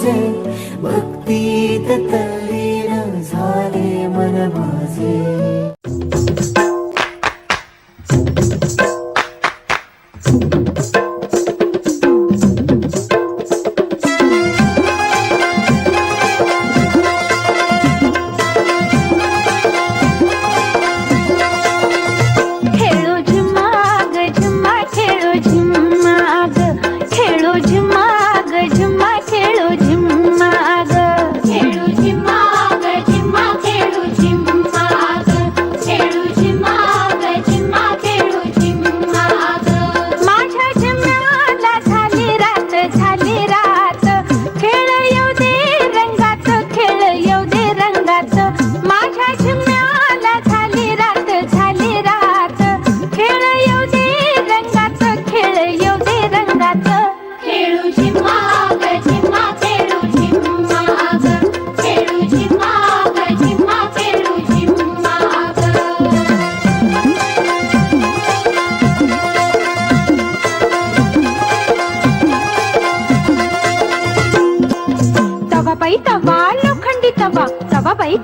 माझे, भक्तीत तल्लीन झाले मन माझे.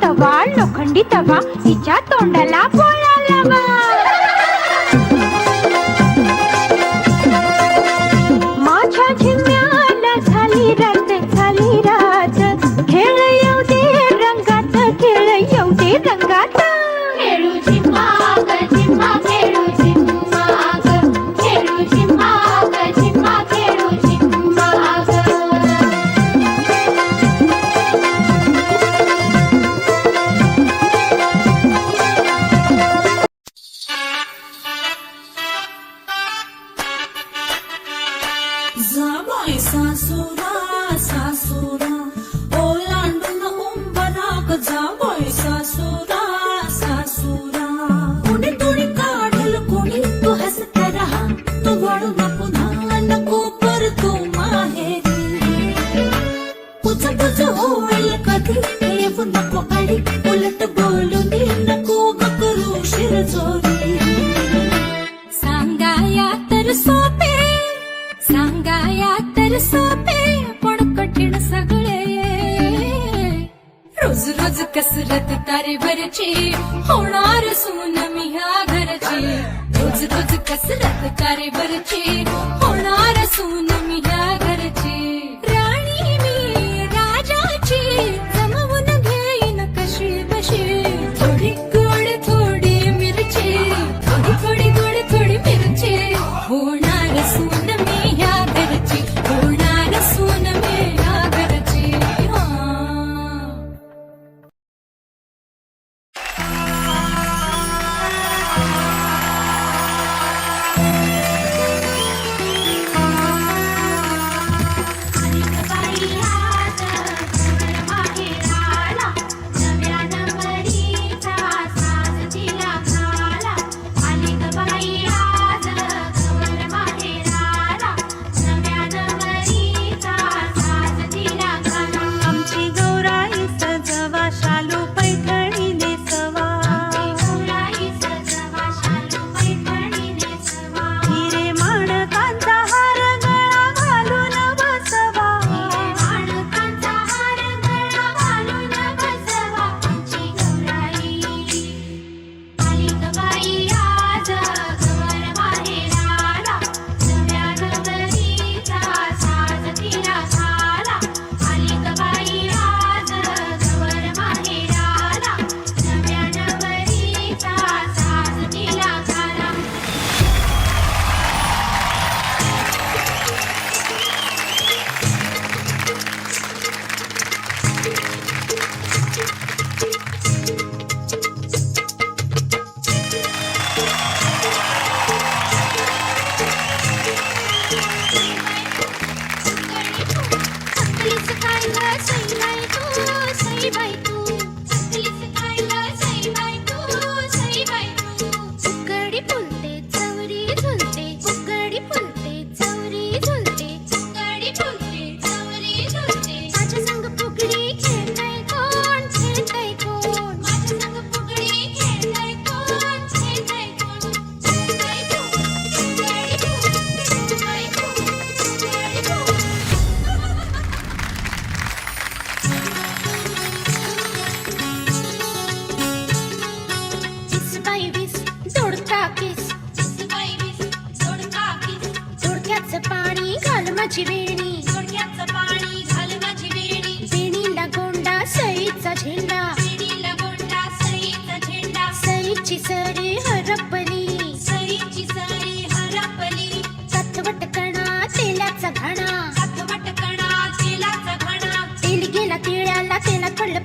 तवा लोखंडी तवा तिच्या तोंडाला पोळा लावा. माझ्या झिम्म्याला झाली रात खेळ येऊ दे रंगात, खेळ येऊ दे रंगात. खेळू झिम्मा ग झिम्मा खेळू झिम्मा ग, खेळू झिम्मा ग झिम्मा खेळू झिम्मा ग. जाबाई सासुरा सासुरा ओलांडून उंबराक, जाबाई सासुरा सासुरा. कोणी कोणी काढल कोणी तू हसत राहा, तू वळू नको पुन्हा नको परतू माहेरी. पुच पुच होईल कधी येऊ नको अडी, उलट बोलून नको ग करू शिरजोरी. सांगाया तर सोपे, सांगाया तर सोपे पण कठीण सगळे. रोज रोज कसरत तारेवरची होणार सून मी ह्या घरची. रोज रोज कसरत तारेवरची होणार सून मी ह्या घरची. राणी मी राजाची जमवून घेईन कशी बशी. थोडी गोड थोडी मिरची, थोडी थोडी गोड थोडी मिरची. होणार सून मी ह्या घरची, होणार सून मी ह्या घरची.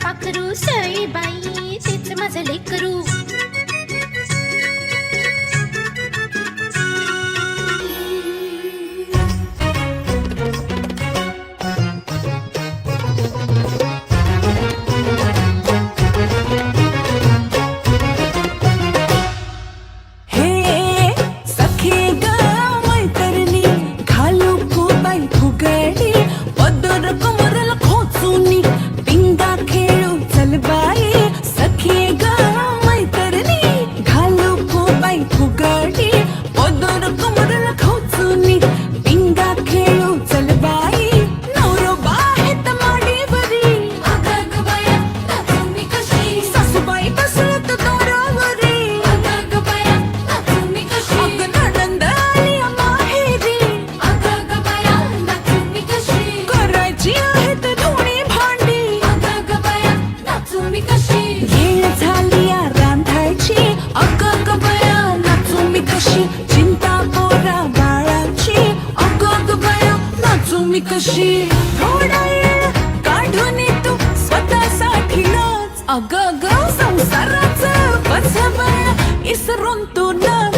पाखरू सई बाई तेच माझं लेकरू कशी थोडा वेळ काढून तू स्वतःसाठी नाच अग ग संसाराचं बसवण इसरून तू नाच